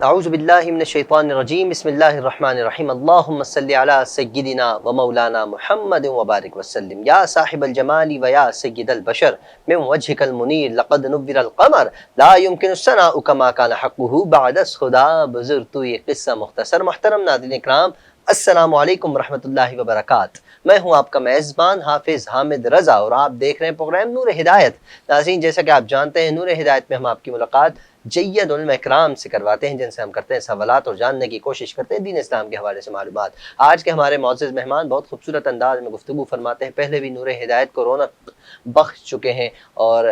اعوذ باللہ من الشیطان الرجیم بسم اللہ الرحمن الرحیم اللہم صلی علی سیدنا و مولانا محمد وبارک وسلم یا صاحب الجمال و یا سید البشر من وجهک المنیر لقد نور القمر لا يمكن الثناء كما كان حقه بعد خدا بزرگ تو یہ قصہ مختصر۔ محترم ناظرین اکرام، السلام علیکم ورحمۃ اللہ وبرکاتہ۔ میں ہوں آپ کا میزبان حافظ حامد رضا اور آپ دیکھ رہے ہیں پروگرام نور ہدایت۔ ناظرین، جیسا کہ آپ جانتے ہیں، نور ہدایت میں ہم آپ کی ملاقات جید علماء اکرام سے کرواتے ہیں، جن سے ہم کرتے ہیں سوالات اور جاننے کی کوشش کرتے ہیں دین اسلام کے حوالے سے معلومات۔ آج کے ہمارے معزز مہمان بہت خوبصورت انداز میں گفتگو فرماتے ہیں، پہلے بھی نور ہدایت کو رونق بخش چکے ہیں اور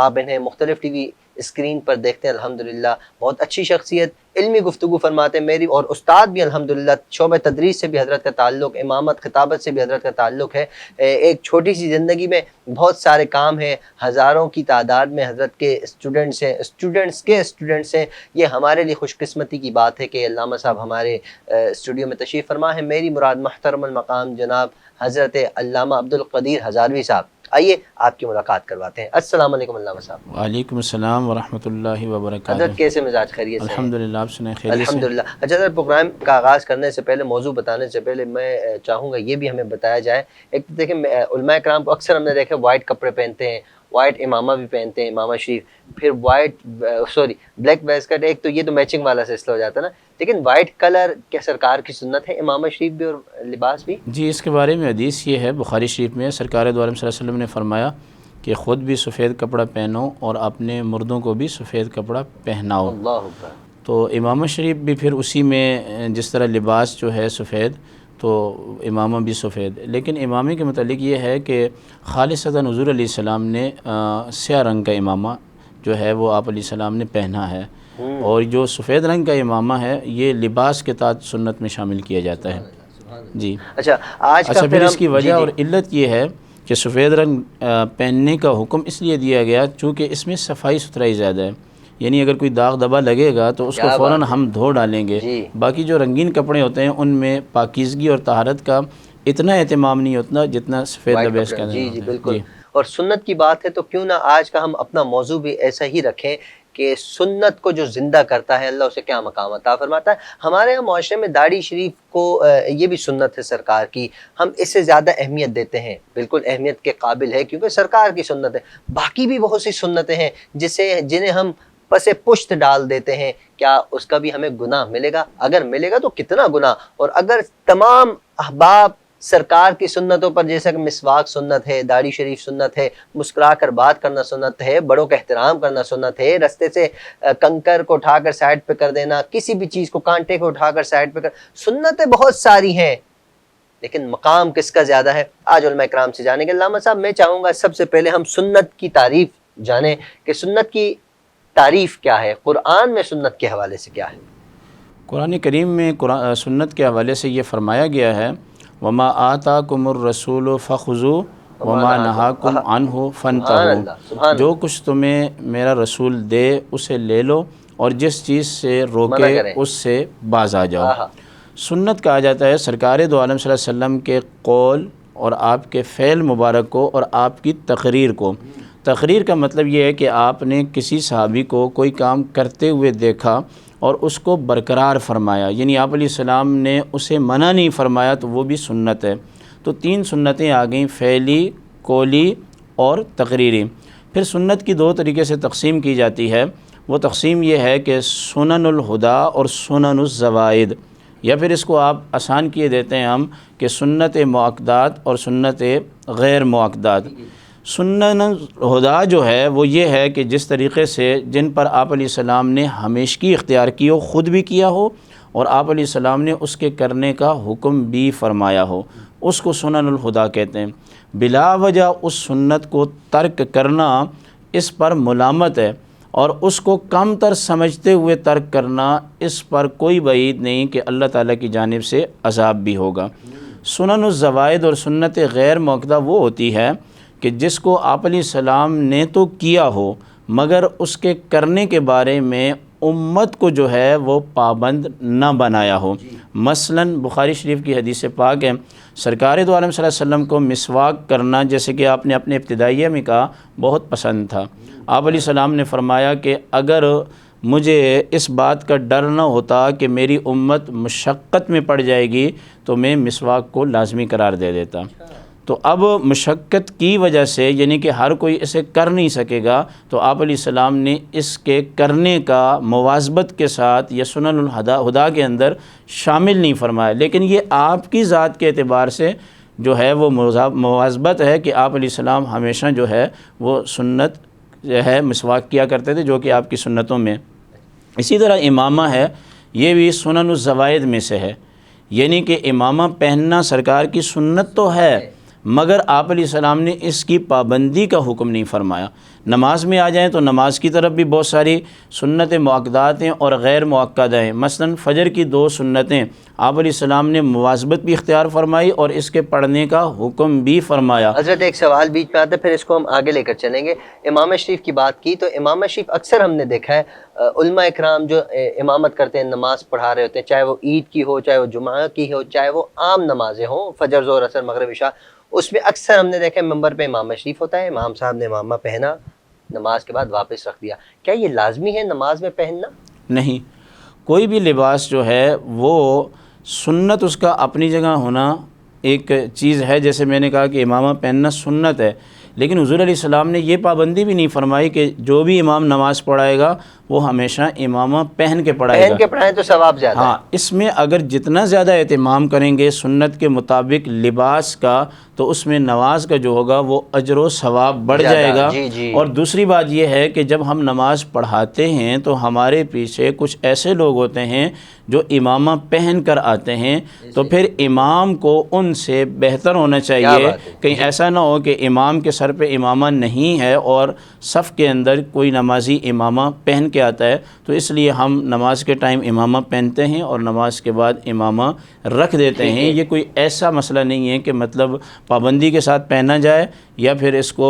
آپ انہیں مختلف ٹی وی اسکرین پر دیکھتے ہیں۔ الحمدللہ بہت اچھی شخصیت، علمی گفتگو فرماتے ہیں، میری اور استاد بھی الحمدللہ، شعبہ تدریس سے بھی حضرت کا تعلق، امامت خطابت سے بھی حضرت کا تعلق ہے۔ ایک چھوٹی سی زندگی میں بہت سارے کام ہیں، ہزاروں کی تعداد میں حضرت کے اسٹوڈنٹس ہیں۔ یہ ہمارے لیے خوش قسمتی کی بات ہے کہ علامہ صاحب ہمارے اسٹوڈیو میں تشریف فرما ہے۔ میری مراد محترم المقام جناب حضرت علامہ عبدالقدیر ہزاروی صاحب۔ آئیے آپ کی ملاقات کرواتے ہیں۔ السلام علیکم علامہ صاحب۔ وعلیکم السلام ورحمۃ اللہ وبرکاتہ۔ حضرت کیسے مزاج خیریت سے ہیں؟ الحمدللہ، آپ سنیں خیریت سے؟ الحمدللہ۔ اچھا سر، پروگرام کا آغاز کرنے سے پہلے، موضوع بتانے سے پہلے میں چاہوں گا یہ بھی ہمیں بتایا جائے، ایک تو دیکھیں علماء کرام کو اکثر ہم نے دیکھا وائٹ کپڑے پہنتے ہیں، وائٹ امامہ بھی پہنتے ہیں، امامہ شریف، پھر بلیک ویسکٹ، ایک تو یہ تو میچنگ والا سلسلہ ہو جاتا ہے نا، لیکن وائٹ کلر کیا سرکار کی سنت ہے، امامہ شریف بھی اور لباس بھی؟ جی، اس کے بارے میں حدیث یہ ہے بخاری شریف میں، سرکار دو عالم صلی اللہ علیہ وسلم نے فرمایا کہ خود بھی سفید کپڑا پہنو اور اپنے مردوں کو بھی سفید کپڑا پہناؤ۔ اللہ اکبر۔ تو امامہ شریف بھی پھر اسی میں جس طرح لباس جو ہے سفید، تو امامہ بھی سفید، لیکن امامے کے متعلق یہ ہے کہ خالصتاً حضور علیہ السلام نے سیاہ رنگ کا امامہ جو ہے وہ آپ علیہ السلام نے پہنا ہے، اور جو سفید رنگ کا امامہ ہے یہ لباس کے تحت سنت میں شامل کیا جاتا ہے۔ جی، اچھا پھر اس کی وجہ اور علت یہ ہے کہ سفید رنگ پہننے کا حکم اس لیے دیا گیا چونکہ اس میں صفائی ستھرائی زیادہ ہے، یعنی اگر کوئی داغ دبا لگے گا تو اس کو فوراً ہم دھو ڈالیں گے۔ باقی جو رنگین کپڑے ہوتے ہیں ان میں پاکیزگی اور طہارت کا اتنا اہتمام نہیں ہوتا جتنا سفید لباس کا۔ جی بالکل۔ اور سنت کی بات ہے تو کیوں نہ آج کا ہم اپنا موضوع بھی ایسا ہی رکھیں کہ سنت کو جو زندہ کرتا ہے اللہ اسے کیا مقام عطا فرماتا ہے۔ ہمارے یہاں معاشرے میں داڑھی شریف کو یہ بھی سنت ہے سرکار کی، ہم اس سے زیادہ اہمیت دیتے ہیں، بالکل اہمیت کے قابل ہے کیونکہ سرکار کی سنت ہے۔ باقی بھی بہت سی سنتیں ہیں جنہیں ہم پس پشت ڈال دیتے ہیں، کیا اس کا بھی ہمیں گناہ ملے گا؟ اگر ملے گا تو کتنا گناہ؟ اور اگر تمام احباب سرکار کی سنتوں پر، جیسا کہ مسواک سنت ہے، داڑھی شریف سنت ہے، مسکرا کر بات کرنا سنت ہے، بڑوں کا احترام کرنا سنت ہے، رستے سے کنکر کو اٹھا کر سائڈ پہ کر دینا، کسی بھی چیز کو، کانٹے کو اٹھا کر سائڈ پہ کر، سنتیں بہت ساری ہیں، لیکن مقام کس کا زیادہ ہے؟ آج علماء کرام سے جانیں گے۔ علامہ صاحب، میں چاہوں گا سب سے پہلے ہم سنت کی تعریف جانیں کہ سنت کی تعریف کیا ہے، قرآن میں سنت کے حوالے سے کیا ہے؟ قرآن کریم میں سنت کے حوالے سے یہ فرمایا گیا ہے وَمَا آتَاكُمُ الرَّسُولُ فَخُذُوهُ وَمَا نَهَاكُمْ عَنْهُ فَانْتَهُوا۔ جو کچھ تمہیں میرا رسول دے اسے لے لو اور جس چیز سے روکے اس سے باز آ جاؤ۔ سنت کہا جاتا ہے سرکار دو عالم صلی اللہ علیہ وسلم کے قول اور آپ کے فعل مبارک کو اور آپ کی تقریر کو۔ تقریر کا مطلب یہ ہے کہ آپ نے کسی صحابی کو کوئی کام کرتے ہوئے دیکھا اور اس کو برقرار فرمایا، یعنی آپ علیہ السلام نے اسے منع نہیں فرمایا، تو وہ بھی سنت ہے۔ تو تین سنتیں آ گئیں، فعلی، قولی اور تقریری۔ پھر سنت کی دو طریقے سے تقسیم کی جاتی ہے، وہ تقسیم یہ ہے کہ سنن الہدا اور سنن الزوائد، یا پھر اس کو آپ آسان کیے دیتے ہیں ہم کہ سنت مؤکدات اور سنت غیر مؤکدات۔ سنن الہدا جو ہے وہ یہ ہے کہ جس طریقے سے جن پر آپ علیہ السلام نے ہمیشگی اختیار کی ہو، خود بھی کیا ہو اور آپ علیہ السلام نے اس کے کرنے کا حکم بھی فرمایا ہو، اس کو سنن الہدا کہتے ہیں۔ بلا وجہ اس سنت کو ترک کرنا اس پر ملامت ہے، اور اس کو کم تر سمجھتے ہوئے ترک کرنا اس پر کوئی وعید نہیں کہ اللہ تعالیٰ کی جانب سے عذاب بھی ہوگا۔ سنن الزوائد اور سنت غیر مؤکدہ وہ ہوتی ہے کہ جس کو آپ علیہ السلام نے تو کیا ہو مگر اس کے کرنے کے بارے میں امت کو جو ہے وہ پابند نہ بنایا ہو۔ مثلاً بخاری شریف کی حدیث پاک ہے، سرکار دو عالم صلی اللہ علیہ وسلم کو مسواک کرنا، جیسے کہ آپ نے اپنے ابتدائیہ میں کہا، بہت پسند تھا۔ آپ علیہ السلام نے فرمایا کہ اگر مجھے اس بات کا ڈر نہ ہوتا کہ میری امت مشقت میں پڑ جائے گی تو میں مسواک کو لازمی قرار دے دیتا۔ تو اب مشقت کی وجہ سے، یعنی کہ ہر کوئی اسے کر نہیں سکے گا، تو آپ علیہ السلام نے اس کے کرنے کا مواظبت کے ساتھ یا سنن الہدا کے اندر شامل نہیں فرمایا، لیکن یہ آپ کی ذات کے اعتبار سے جو ہے وہ مواظبت ہے کہ آپ علیہ السلام ہمیشہ جو ہے وہ سنت جو ہے مسواک کیا کرتے تھے، جو کہ آپ کی سنتوں میں۔ اسی طرح امامہ ہے، یہ بھی سنن الزوائد میں سے ہے، یعنی کہ امامہ پہننا سرکار کی سنت تو ہے، مگر آپ علیہ السلام نے اس کی پابندی کا حکم نہیں فرمایا۔ نماز میں آ جائیں تو نماز کی طرف بھی بہت ساری سنت مؤکدات ہیں اور غیر مؤکدہ ہیں۔ مثلا فجر کی 2 سنتیں آپ علیہ السلام نے مواظبت بھی اختیار فرمائی اور اس کے پڑھنے کا حکم بھی فرمایا۔ حضرت ایک سوال بیچ میں آتا ہے، پھر اس کو ہم آگے لے کر چلیں گے۔ امام شریف کی بات کی تو امام شریف اکثر ہم نے دیکھا ہے علماء اکرام جو امامت کرتے ہیں، نماز پڑھا رہے ہوتے ہیں، چاہے وہ عید کی ہو، چاہے وہ جمعہ کی ہو، چاہے وہ عام نمازیں ہوں، فجر، ظہر، عصر، مغرب، عشاء، اس میں اکثر ہم نے دیکھا ہے ممبر پہ امام شریف ہوتا ہے، امام صاحب نے امامہ پہنا، نماز کے بعد واپس رکھ دیا۔ کیا یہ لازمی ہے نماز میں پہننا؟ نہیں، کوئی بھی لباس جو ہے وہ سنت اس کا اپنی جگہ ہونا ایک چیز ہے، جیسے میں نے کہا کہ امامہ پہننا سنت ہے، لیکن حضور علیہ السلام نے یہ پابندی بھی نہیں فرمائی کہ جو بھی امام نماز پڑھائے گا وہ ہمیشہ امامہ پہن کے پڑھائے گا۔ پہن کے پڑھائیں تو ثواب زیادہ ہے۔ ہاں، اس میں اگر جتنا زیادہ اہتمام کریں گے سنت کے مطابق لباس کا، تو اس میں نماز کا جو ہوگا وہ اجر و ثواب بڑھ جائے گا۔ اور دوسری بات یہ ہے کہ جب ہم نماز پڑھاتے ہیں تو ہمارے پیچھے کچھ ایسے لوگ ہوتے ہیں جو امامہ پہن کر آتے ہیں، تو پھر امام کو ان سے بہتر ہونا چاہیے۔ کہیں ایسا نہ ہو کہ امام کے سر پہ امامہ نہیں ہے اور صف کے اندر کوئی نمازی امامہ پہن کے آتا ہے، تو اس لیے ہم نماز کے ٹائم امامہ پہنتے ہیں اور نماز کے بعد امامہ رکھ دیتے ہیں۔ یہ کوئی ایسا مسئلہ نہیں ہے کہ مطلب پابندی کے ساتھ پہنا جائے، یا پھر اس کو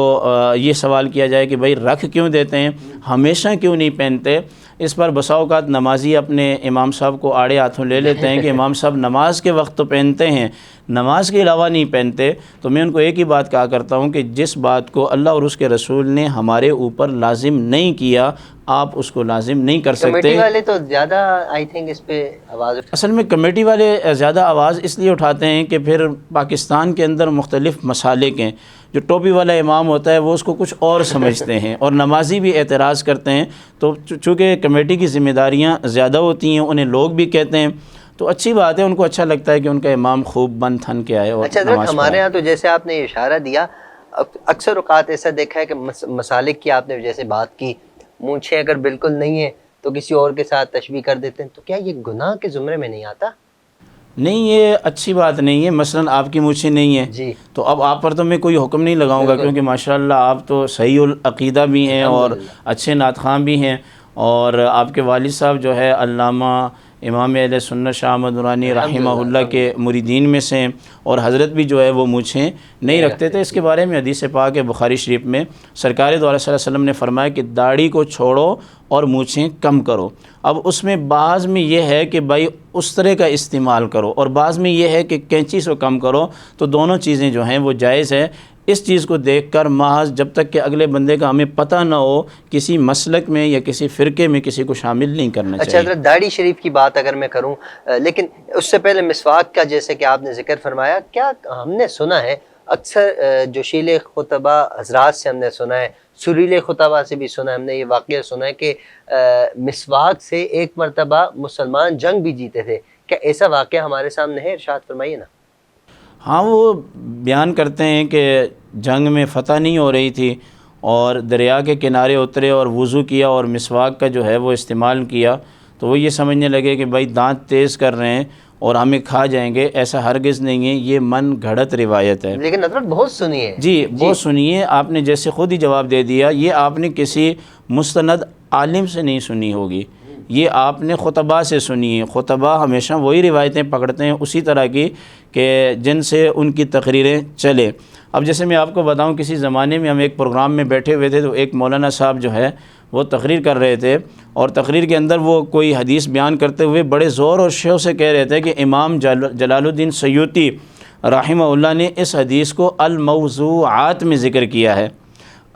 یہ سوال کیا جائے کہ بھائی رکھ کیوں دیتے ہیں، ہمیشہ کیوں نہیں پہنتے۔ اس پر بسا اوقات نمازی اپنے امام صاحب کو آڑے ہاتھوں لے لیتے ہیں کہ امام صاحب نماز کے وقت تو پہنتے ہیں، نماز کے علاوہ نہیں پہنتے۔ تو میں ان کو ایک ہی بات کہا کرتا ہوں کہ جس بات کو اللہ اور اس کے رسول نے ہمارے اوپر لازم نہیں کیا، آپ اس کو لازم نہیں کر سکتے۔ کمیٹی والے تو زیادہ آئی تھنک اس پہ آواز اصل میں کمیٹی والے زیادہ آواز اس لیے اٹھاتے ہیں کہ پھر پاکستان کے اندر مختلف مسالک ہیں، جو ٹوپی والا امام ہوتا ہے وہ اس کو کچھ اور سمجھتے ہیں، اور نمازی بھی اعتراض کرتے ہیں، تو چونکہ کمیٹی کی ذمہ داریاں زیادہ ہوتی ہیں، انہیں لوگ بھی کہتے ہیں، تو اچھی بات ہے، ان کو اچھا لگتا ہے کہ ان کا امام خوب بن تھن کے آئے اور اچھا حضرت، ہمارے ہاں تو جیسے آپ نے اشارہ دیا، اکثر اوقات ایسا دیکھا ہے کہ مسالک کی آپ نے جیسے بات کی، مونچھیں اگر بالکل نہیں ہیں تو کسی اور کے ساتھ تشبیہ کر دیتے ہیں، تو کیا یہ گناہ کے زمرے میں نہیں آتا؟ نہیں، یہ اچھی بات نہیں ہے۔ مثلا آپ کی مونچھیں نہیں ہیں جی، تو اب آپ پر تو میں کوئی حکم نہیں لگاؤں گا، کیونکہ ماشاءاللہ آپ تو صحیح العقیدہ بھی ہیں اور اچھے نعت خواں بھی ہیں، اور آپ کے والد صاحب جو ہے علامہ امام اہل سنت شاہ احمد نورانی رحمہ اللہ کے مریدین میں سے ہیں، اور حضرت بھی جو ہے وہ مونچھیں نہیں رکھتے تھے۔ اس کے بارے میں حدیث پاک ہے بخاری شریف میں، سرکار دو علیہ صلی اللہ علیہ وسلم نے فرمایا کہ داڑھی کو چھوڑو اور مونچھیں کم کرو۔ اب اس میں بعض میں یہ ہے کہ بھائی اس طرح کا استعمال کرو، اور بعض میں یہ ہے کہ کینچی سے کم کرو، تو دونوں چیزیں جو ہیں وہ جائز ہے۔ اس چیز کو دیکھ کر محض جب تک کہ اگلے بندے کا ہمیں پتہ نہ ہو، کسی مسلک میں یا کسی فرقے میں کسی کو شامل نہیں کرنا چاہیے۔ اچھا حضرت، داڑھی شریف کی بات اگر میں کروں، لیکن اس سے پہلے مسواک کا جیسے کہ آپ نے ذکر فرمایا، کیا ہم نے سنا ہے اکثر جوشیل خطبہ حضرات سے ہم نے سنا ہے، سریلے خطبہ سے بھی سنا ہے، ہم نے یہ واقعہ سنا ہے کہ مسواک سے ایک مرتبہ مسلمان جنگ بھی جیتے تھے، کیا ایسا واقعہ ہمارے سامنے ہے؟ ارشاد فرمائیے نا۔ ہاں، وہ بیان کرتے ہیں کہ جنگ میں فتح نہیں ہو رہی تھی اور دریا کے کنارے اترے اور وضو کیا اور مسواک کا جو ہے وہ استعمال کیا، تو وہ یہ سمجھنے لگے کہ بھائی دانت تیز کر رہے ہیں اور ہمیں کھا جائیں گے۔ ایسا ہرگز نہیں ہے، یہ من گھڑت روایت ہے۔ لیکن حضرت بہت سنی ہے۔ جی بہت سنیے، آپ نے جیسے خود ہی جواب دے دیا، یہ آپ نے کسی مستند عالم سے نہیں سنی ہوگی، یہ آپ نے خطبہ سے سنی ہے۔ خطبہ ہمیشہ وہی روایتیں پکڑتے ہیں اسی طرح کی کہ جن سے ان کی تقریریں چلیں۔ اب جیسے میں آپ کو بتاؤں، کسی زمانے میں ہم ایک پروگرام میں بیٹھے ہوئے تھے، تو ایک مولانا صاحب جو ہے وہ تقریر کر رہے تھے، اور تقریر کے اندر وہ کوئی حدیث بیان کرتے ہوئے بڑے زور اور شیو سے کہہ رہے تھے کہ امام جلال الدین سیوطی رحمہ اللہ نے اس حدیث کو الموضوعات میں ذکر کیا ہے۔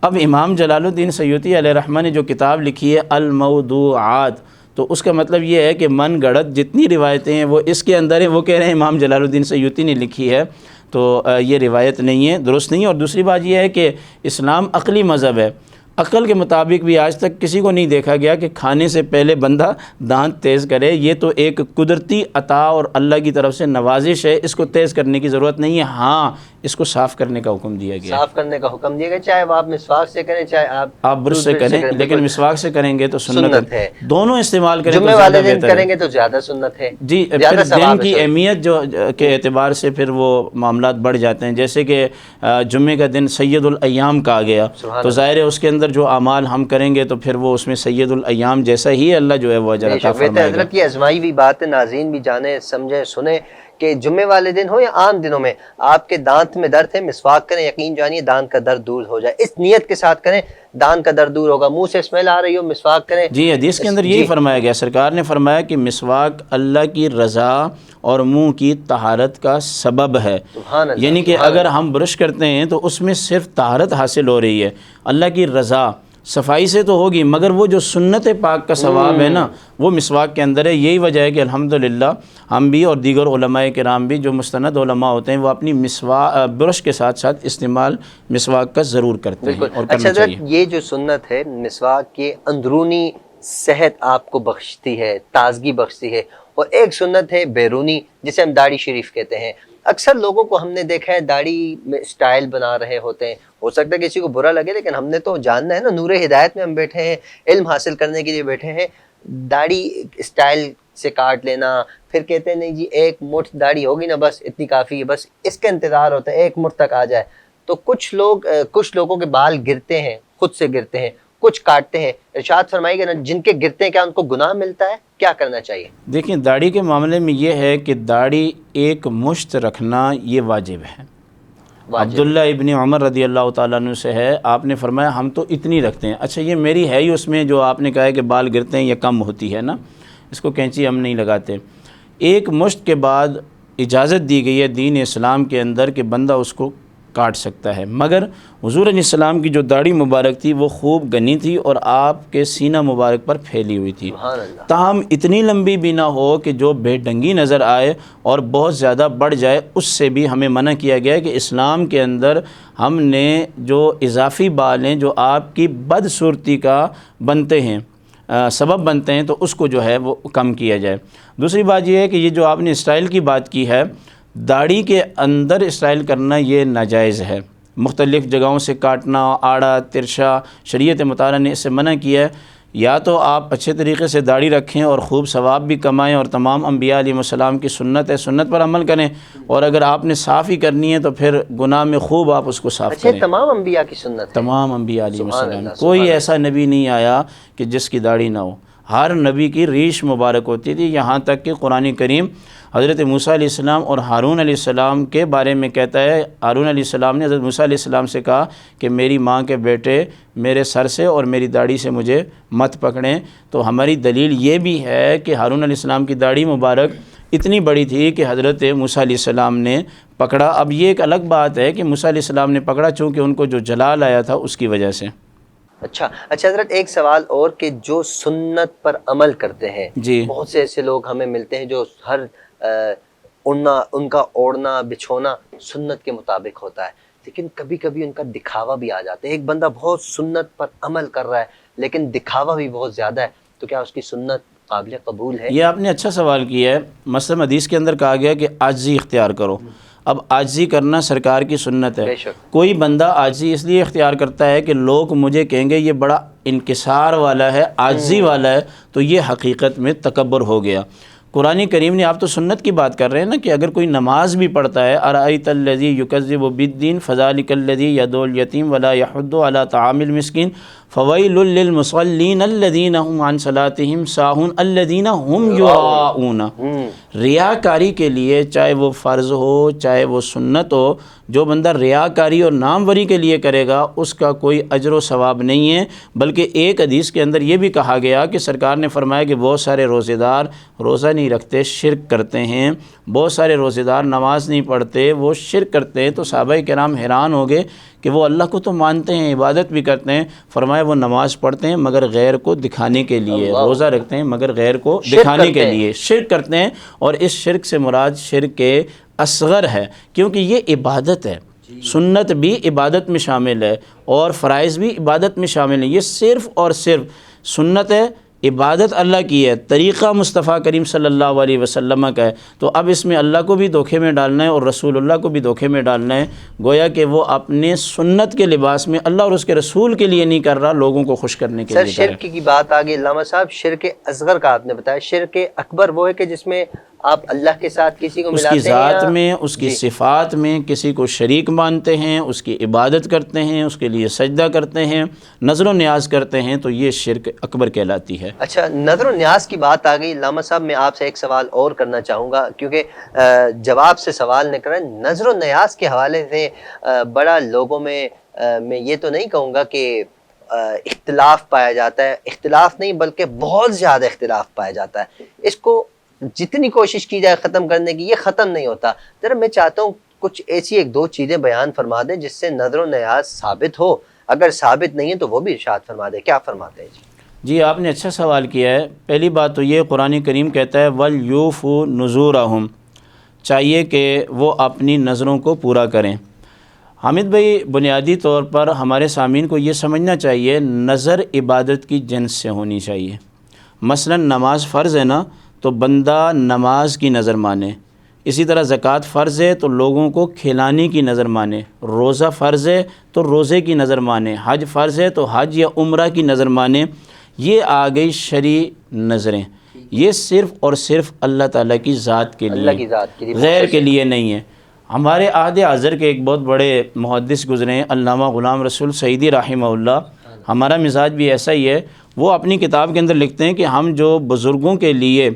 اب امام جلال الدین سیوطی علیہ رحمہ نے جو کتاب لکھی ہے الموضوعات، تو اس کا مطلب یہ ہے کہ من گڑت جتنی روایتیں ہیں وہ اس کے اندر ہیں، وہ کہہ رہے ہیں امام جلال الدین سیوطی نے لکھی ہے، تو یہ روایت نہیں ہے، درست نہیں ہے۔ اور دوسری بات یہ ہے کہ اسلام عقلی مذہب ہے، عقل کے مطابق بھی آج تک کسی کو نہیں دیکھا گیا کہ کھانے سے پہلے بندہ دانت تیز کرے، یہ تو ایک قدرتی عطا اور اللہ کی طرف سے نوازش ہے، اس کو تیز کرنے کی ضرورت نہیں ہے، ہاں اس کو صاف کرنے کا حکم دیا گیا، صاف کرنے کا حکم دیا گیا، چاہے وہ آپ مسواک سے کریں چاہے آپ برش سے کریں، لیکن مسواک سے کریں گے تو سنت ہے، دونوں استعمال کریں تو جمعے زیادہ والے دن بہتر ہے۔ کریں گے تو زیادہ سنت ہے، جی، پھر دن کی اہمیت جو کے اعتبار سے پھر وہ معاملات بڑھ جاتے ہیں، جیسے کہ جمعے کا دن سید الایام کہا گیا، تو ظاہر ہے اس کے اندر جو اعمال ہم کریں گے تو پھر وہ اس میں سید الایام جیسا ہی اللہ جو ہے وہ اجر عطا فرمائے گا۔ حضرت کی ازمائی ہوئی بات ہے، ناظرین بھی جانیں سمجھیں سنیں کہ جمعے والے دن ہو یا عام دنوں میں آپ کے دانت میں درد ہے، مسواک کریں، یقین جانیے دانت کا درد دور ہو جائے، اس نیت کے ساتھ کریں دانت کا درد دور ہوگا، منہ سے اسمیل آ رہی ہو مسواک کریں۔ جی، حدیث کے اندر یہی فرمایا گیا، سرکار نے فرمایا کہ مسواک اللہ کی رضا اور منہ کی طہارت کا سبب ہے، یعنی کہ اگر ہم برش کرتے ہیں تو اس میں صرف طہارت حاصل ہو رہی ہے، اللہ کی رضا صفائی سے تو ہوگی، مگر وہ جو سنت پاک کا ثواب ہے نا وہ مسواک کے اندر ہے۔ یہی وجہ ہے کہ الحمدللہ ہم بھی اور دیگر علماء کرام بھی جو مستند علماء ہوتے ہیں وہ اپنی برش کے ساتھ ساتھ استعمال مسواک کا ضرور کرتے ہیں اور کرنا چاہیے۔ یہ جو سنت ہے مسواک کے اندرونی صحت آپ کو بخشتی ہے، تازگی بخشتی ہے، اور ایک سنت ہے بیرونی جسے ہم داڑھی شریف کہتے ہیں۔ اکثر لوگوں کو ہم نے دیکھا ہے داڑھی میں اسٹائل بنا رہے ہوتے ہیں، ہو سکتا ہے کسی کو برا لگے لیکن ہم نے تو جاننا ہے نا، نور ہدایت میں ہم بیٹھے ہیں، علم حاصل کرنے کے لیے بیٹھے ہیں۔ داڑھی اسٹائل سے کاٹ لینا، پھر کہتے ہیں نہیں جی ایک مٹھ داڑھی ہوگی نا بس اتنی کافی ہے، بس اس کا انتظار ہوتا ہے ایک مٹھ تک آ جائے۔ تو کچھ لوگوں کے بال گرتے ہیں، خود سے گرتے ہیں، کچھ کاٹتے ہیں، ارشاد فرمائیے گا نا جن کے گرتے ہیں کیا ان کو گناہ ملتا ہے، کیا کرنا چاہیے؟ دیکھیں داڑھی کے معاملے میں یہ ہے کہ داڑھی ایک مشت رکھنا یہ واجب ہے۔ عبداللہ ابن عمر رضی اللہ تعالیٰ عنہ سے ہے، آپ نے فرمایا ہم تو اتنی رکھتے ہیں۔ اچھا یہ میری ہے ہی اس میں جو آپ نے کہا ہے کہ بال گرتے ہیں یا کم ہوتی ہے نا، اس کو کینچی ہم نہیں لگاتے۔ ایک مشت کے بعد اجازت دی گئی ہے دین اسلام کے اندر کہ بندہ اس کو کاٹ سکتا ہے، مگر حضور علیہ السلام کی جو داڑھی مبارک تھی وہ خوب گھنی تھی اور آپ کے سینہ مبارک پر پھیلی ہوئی تھی، تاہم اتنی لمبی بھی نہ ہو کہ جو بے ڈنگی نظر آئے اور بہت زیادہ بڑھ جائے، اس سے بھی ہمیں منع کیا گیا ہے کہ اسلام کے اندر ہم نے جو اضافی بال ہیں جو آپ کی بدصورتی کا بنتے ہیں، سبب بنتے ہیں، تو اس کو جو ہے وہ کم کیا جائے۔ دوسری بات یہ ہے کہ یہ جو آپ نے اسٹائل کی بات کی ہے، داڑھی کے اندر اسٹائل کرنا یہ ناجائز ہے، مختلف جگہوں سے کاٹنا، آڑا ترشا، شریعت مطالعہ نے اس سے منع کیا ہے۔ یا تو آپ اچھے طریقے سے داڑھی رکھیں اور خوب ثواب بھی کمائیں اور تمام انبیاء علیہ السلام کی سنت ہے، سنت پر عمل کریں، اور اگر آپ نے صاف ہی کرنی ہے تو پھر گناہ میں خوب آپ اس کو صاف کریں۔ تمام انبیاء کی سنت ہے؟ تمام انبیاء علیہ السلام، کوئی ایسا نبی نہیں آیا کہ جس کی داڑھی نہ ہو، ہر نبی کی ریش مبارک ہوتی تھی، یہاں تک کہ قرآن کریم حضرت موسیٰ علیہ السلام اور ہارون علیہ السلام کے بارے میں کہتا ہے، ہارون علیہ السلام نے حضرت موسیٰ علیہ السلام سے کہا کہ میری ماں کے بیٹے میرے سر سے اور میری داڑھی سے مجھے مت پکڑیں۔ تو ہماری دلیل یہ بھی ہے کہ ہارون علیہ السلام کی داڑھی مبارک اتنی بڑی تھی کہ حضرت موسیٰ علیہ السلام نے پکڑا۔ اب یہ ایک الگ بات ہے کہ موسیٰ علیہ السلام نے پکڑا چونکہ ان کو جو جلال آیا تھا اس کی وجہ سے۔ اچھا حضرت ایک سوال اور کہ جو سنت پر عمل کرتے ہیں، جی بہت سے ایسے لوگ ہمیں ملتے ہیں جو ہر ان کا اوڑھنا بچھونا سنت کے مطابق ہوتا ہے، لیکن کبھی کبھی ان کا دکھاوا بھی آ جاتا ہے۔ ایک بندہ بہت سنت پر عمل کر رہا ہے لیکن دکھاوا بھی بہت زیادہ ہے، تو کیا اس کی سنت قابل قبول ہے؟ یہ آپ نے اچھا سوال کیا ہے۔ مثلا حدیث کے اندر کہا گیا کہ عاجزی اختیار کرو، اب عاجزی کرنا سرکار کی سنت ہے۔ کوئی بندہ عاجزی اس لیے اختیار کرتا ہے کہ لوگ مجھے کہیں گے یہ بڑا انکسار والا ہے، عاجزی والا ہے، تو یہ حقیقت میں تکبر ہو گیا۔ قرآن کریم نے، آپ تو سنت کی بات کر رہے ہیں نا، کہ اگر کوئی نماز بھی پڑھتا ہے، ارأیت الذی یکذب بالدین فذلک الذی یدعو الیتیم ولا یحض علی طعام المسکین فویل للمصلین الذین هم عن صلاتهم ساہون الذین هم یراؤون۔ ریاکاری کے لیے، چاہے وہ فرض ہو چاہے وہ سنت ہو، جو بندہ ریاکاری اور ناموری کے لیے کرے گا اس کا کوئی اجر و ثواب نہیں ہے، بلکہ ایک حدیث کے اندر یہ بھی کہا گیا کہ سرکار نے فرمایا کہ بہت سارے روزے دار روزہ نہیں رکھتے، شرک کرتے ہیں، بہت سارے روزے دار نماز نہیں پڑھتے، وہ شرک کرتے ہیں۔ تو صحابہ کرام حیران ہو گئے کہ وہ اللہ کو تو مانتے ہیں، عبادت بھی کرتے ہیں، فرمایا وہ نماز پڑھتے ہیں مگر غیر کو دکھانے کے لیے، روزہ رکھتے ہیں مگر غیر کو دکھانے کے لیے شرک کرتے ہیں۔ اور اس شرک سے مراد شرک اصغر ہے، کیونکہ یہ عبادت ہے، سنت بھی عبادت میں شامل ہے اور فرائض بھی عبادت میں شامل ہیں۔ یہ صرف اور صرف سنت ہے، عبادت اللہ کی ہے، طریقہ مصطفیٰ کریم صلی اللہ علیہ وسلم کا ہے۔ تو اب اس میں اللہ کو بھی دھوکے میں ڈالنا ہے اور رسول اللہ کو بھی دھوکے میں ڈالنا ہے، گویا کہ وہ اپنے سنت کے لباس میں اللہ اور اس کے رسول کے لیے نہیں کر رہا، لوگوں کو خوش کرنے کے لیے کر رہا ہے۔ شرک کی بات آگے علامہ صاحب، شرک اصغر کا آپ نے بتایا، شرک اکبر وہ ہے کہ جس میں آپ اللہ کے ساتھ کسی کو ملاتے ہیں، اس کی ذات میں، اس کی صفات میں کسی کو شریک مانتے ہیں، اس کی عبادت کرتے ہیں، اس کے لیے سجدہ کرتے ہیں، نظر و نیاز کرتے ہیں، تو یہ شرک اکبر کہلاتی ہے۔ اچھا، نظر و نیاز کی بات آ گئی علامہ صاحب، میں آپ سے ایک سوال اور کرنا چاہوں گا کیونکہ جواب سے سوال نکل رہا ہے۔ نظر و نیاز کے حوالے سے بڑا لوگوں میں یہ تو نہیں کہوں گا کہ اختلاف پایا جاتا ہے، اختلاف نہیں بلکہ بہت زیادہ اختلاف پایا جاتا ہے۔ اس کو جتنی کوشش کی جائے ختم کرنے کی، یہ ختم نہیں ہوتا۔ ذرا میں چاہتا ہوں کچھ ایسی ایک دو چیزیں بیان فرما دیں جس سے نظر و نیاز ثابت ہو، اگر ثابت نہیں ہے تو وہ بھی ارشاد فرما دیں۔ کیا فرماتے ہیں جی، آپ نے اچھا سوال کیا ہے۔ پہلی بات تو یہ قرآن کریم کہتا ہے وَلْيُوفُوا نُذُورَهُمْ، چاہیے کہ وہ اپنی نظروں کو پورا کریں۔ حامد بھائی، بنیادی طور پر ہمارے سامعین کو یہ سمجھنا چاہیے نظر عبادت کی جنس سے ہونی چاہیے۔ مثلا نماز فرض ہے نا، تو بندہ نماز کی نظر مانے، اسی طرح زکوٰۃ فرض ہے تو لوگوں کو کھلانے کی نظر مانے، روزہ فرض ہے تو روزے کی نظر مانے، حج فرض ہے تو حج یا عمرہ کی نظر مانے۔ یہ آ گئی شرعی نظریں، یہ صرف اور صرف اللہ تعالیٰ کی ذات کے لیے، غیر کے لیے نہیں ہے۔ ہمارے عہد حاضر کے ایک بہت بڑے محدث گزرے ہیں، علامہ غلام رسول سعیدی رحمہ اللہ، ہمارا مزاج بھی ایسا ہی ہے۔ وہ اپنی کتاب کے اندر لکھتے ہیں کہ ہم جو بزرگوں کے لیے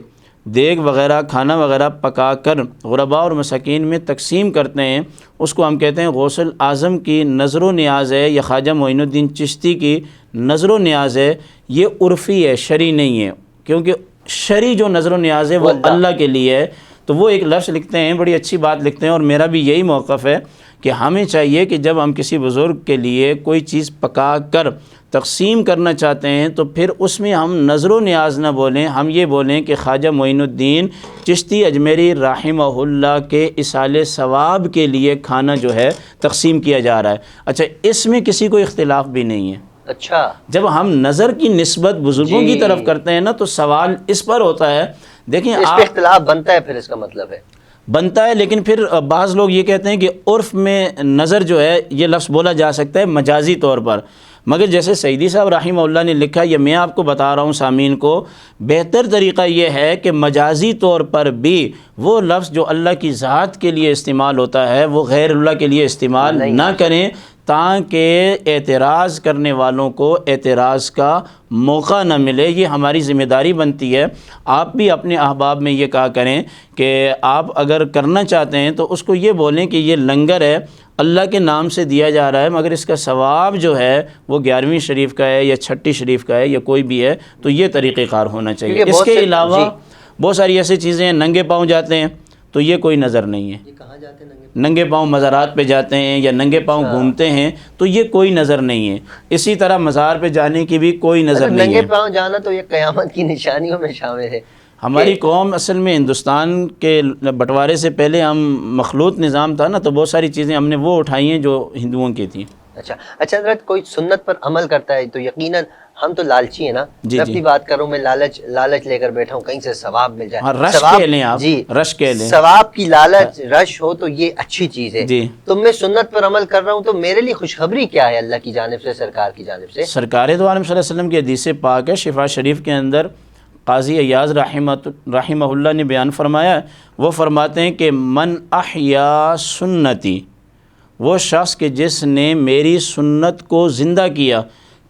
دیگ وغیرہ کھانا وغیرہ پکا کر غرباء اور مساکین میں تقسیم کرتے ہیں، اس کو ہم کہتے ہیں غوث الاعظم کی نظر و نیاز ہے یا خواجہ معین الدین چشتی کی نظر و نیاز ہے۔ یہ عرفی ہے، شرعی نہیں ہے، کیونکہ شرعی جو نظر و نیاز ہے وہ اللہ کے لیے ہے۔ تو وہ ایک لفظ لکھتے ہیں، بڑی اچھی بات لکھتے ہیں، اور میرا بھی یہی موقف ہے کہ ہمیں چاہیے کہ جب ہم کسی بزرگ کے لیے کوئی چیز پکا کر تقسیم کرنا چاہتے ہیں تو پھر اس میں ہم نظر و نیاز نہ بولیں، ہم یہ بولیں کہ خواجہ معین الدین چشتی اجمیری رحمہ اللہ کے ایصال ثواب کے لیے کھانا جو ہے تقسیم کیا جا رہا ہے۔ اچھا، اس میں کسی کو اختلاف بھی نہیں ہے۔ اچھا، جب ہم نظر کی نسبت بزرگوں کی طرف کرتے ہیں نا تو سوال اس پر ہوتا ہے، دیکھیں اس پہ اختلاف بنتا ہے، پھر اس کا مطلب ہے بنتا ہے، لیکن پھر بعض لوگ یہ کہتے ہیں کہ عرف میں نظر جو ہے یہ لفظ بولا جا سکتا ہے مجازی طور پر، مگر جیسے سعیدی صاحب رحمہ اللہ نے لکھا، یہ میں آپ کو بتا رہا ہوں سامعین کو، بہتر طریقہ یہ ہے کہ مجازی طور پر بھی وہ لفظ جو اللہ کی ذات کے لیے استعمال ہوتا ہے وہ غیر اللہ کے لیے استعمال نہ کریں، تاکہ اعتراض کرنے والوں کو اعتراض کا موقع نہ ملے۔ یہ ہماری ذمہ داری بنتی ہے۔ آپ بھی اپنے احباب میں یہ کہا کریں کہ آپ اگر کرنا چاہتے ہیں تو اس کو یہ بولیں کہ یہ لنگر ہے، اللہ کے نام سے دیا جا رہا ہے، مگر اس کا ثواب جو ہے وہ 11ویں شریف کا ہے یا 6ٹی شریف کا ہے یا کوئی بھی ہے، تو یہ طریقہ کار ہونا چاہیے۔ اس کے علاوہ بہت ساری ایسی چیزیں ہیں، ننگے پاؤں جاتے ہیں تو یہ کوئی نظر نہیں ہے۔ کہاں جاتے ہیں ننگے پاؤں مزارات پہ جاتے ہیں یا ننگے پاؤں گھومتے ہیں تو یہ کوئی نظر نہیں ہے۔ اسی طرح مزار پہ جانے کی بھی کوئی نظر نہیں ہے۔ ننگے پاؤں جانا تو یہ قیامت کی نشانیوں میں شامل ہے۔ ہماری قوم اصل میں ہندوستان کے بٹوارے سے پہلے ہم مخلوط نظام تھا نا، تو بہت ساری چیزیں ہم نے وہ اٹھائی ہیں جو ہندوؤں کی تھیں۔ اچھا حضرت، کوئی سنت پر عمل کرتا ہے تو یقیناً ہم تو لالچی ہیں نا، جی میں اپنی بات کروں، میں لالچ لے کر بیٹھا ہوں کہیں سے ثواب مل جائے، رش کہہ لیں آپ، جی رش کہہ لیں، ثواب کی لالچ رش ہو تو یہ اچھی چیز ہے۔ جی، تو میں سنت پر عمل کر رہا ہوں تو میرے لیے خوشخبری کیا ہے اللہ کی جانب سے، سرکار کی جانب سے؟ سرکار دو عالم صلی اللہ علیہ وسلم کی حدیث پاک ہے، شفا شریف کے اندر قاضی ایاز رحمہ اللہ نے بیان فرمایا، وہ فرماتے ہیں کہ من احیا سنتی، وہ شخص کہ جس نے میری سنت کو زندہ کیا،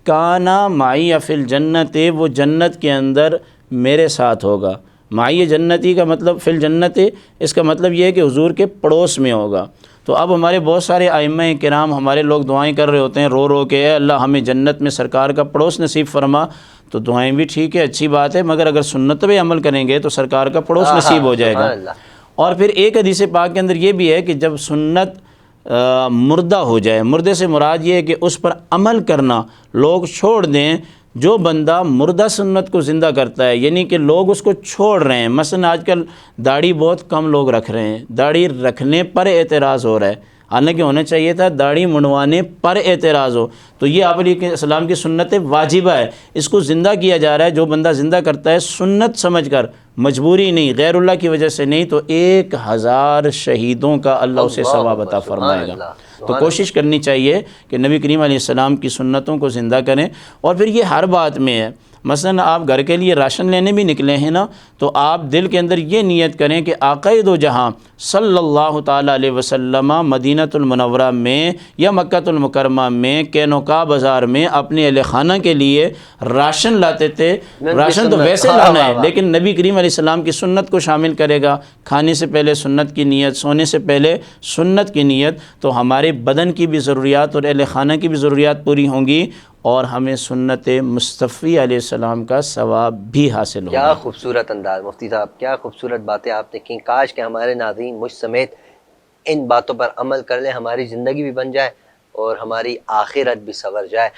کانا معی فی الجنت، وہ جنت کے اندر میرے ساتھ ہوگا۔ معی جنتی کا مطلب فی الجنت، اس کا مطلب یہ ہے کہ حضور کے پڑوس میں ہوگا۔ تو اب ہمارے بہت سارے ائمہ کرام ہمارے لوگ دعائیں کر رہے ہوتے ہیں رو رو کے، اے اللہ ہمیں جنت میں سرکار کا پڑوس نصیب فرما، تو دعائیں بھی ٹھیک ہے، اچھی بات ہے، مگر اگر سنت پہ عمل کریں گے تو سرکار کا پڑوس نصیب ہو جائے گا۔ سبحان اللہ۔ اور پھر ایک حدیث پاک کے اندر یہ بھی ہے کہ جب سنت مردہ ہو جائے، مردے سے مراد یہ ہے کہ اس پر عمل کرنا لوگ چھوڑ دیں، جو بندہ مردہ سنت کو زندہ کرتا ہے، یعنی کہ لوگ اس کو چھوڑ رہے ہیں، مثلا آج کل داڑھی بہت کم لوگ رکھ رہے ہیں، داڑھی رکھنے پر اعتراض ہو رہا ہے، حالانکہ ہونا چاہیے تھا داڑھی منڈوانے پر اعتراض ہو، تو یہ آپ علیہ السلام کی سنت واجبہ ہے، اس کو زندہ کیا جا رہا ہے۔ جو بندہ زندہ کرتا ہے سنت سمجھ کر، مجبوری نہیں، غیر اللہ کی وجہ سے نہیں، تو 1000 شہیدوں کا اللہ اسے ثواب عطا فرمائے گا۔ تو کوشش کرنی چاہیے کہ نبی کریم علیہ السلام کی سنتوں کو زندہ کریں۔ اور پھر یہ ہر بات میں ہے، مثلا آپ گھر کے لیے راشن لینے بھی نکلے ہیں نا، تو آپ دل کے اندر یہ نیت کریں کہ آقائے دو جہاں صلی اللہ تعالیٰ علیہ وسلم مدینہ المنورہ میں یا مکہ المکرمہ میں کینوکا بازار میں اپنے اہل خانہ کے لیے راشن لاتے تھے۔ راشن تو ویسے لانا ہے، لیکن نبی کریم علیہ السلام کی سنت کو شامل کرے گا، کھانے سے پہلے سنت کی نیت، سونے سے پہلے سنت کی نیت، تو ہمارے بدن کی بھی ضروریات اور اہل خانہ کی بھی ضروریات پوری ہوں گی، اور ہمیں سنت مصطفی علیہ السلام کا ثواب بھی حاصل ہوگا۔ کیا خوبصورت انداز مفتی صاحب، کیا خوبصورت باتیں آپ نے کی۔ کاش کہ ہمارے ناظرین مجھ سمیت ان باتوں پر عمل کر لیں، ہماری زندگی بھی بن جائے اور ہماری آخرت بھی سنور جائے۔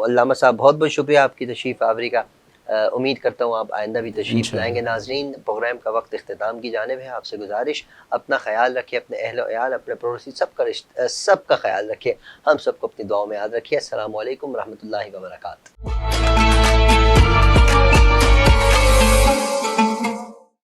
علامہ صاحب بہت بہت شکریہ آپ کی تشریف آوری کا، امید کرتا ہوں آپ آئندہ بھی تشریف لائیں گے۔ ناظرین، پروگرام کا وقت اختتام کی جانب ہے، آپ سے گزارش اپنا خیال رکھیں، اپنے اہل و عیال، اپنے پڑوسی سب کا خیال رکھیں، ہم سب کو اپنی دعاؤں میں یاد رکھیے۔ السلام علیکم ورحمۃ اللہ وبرکاتہ۔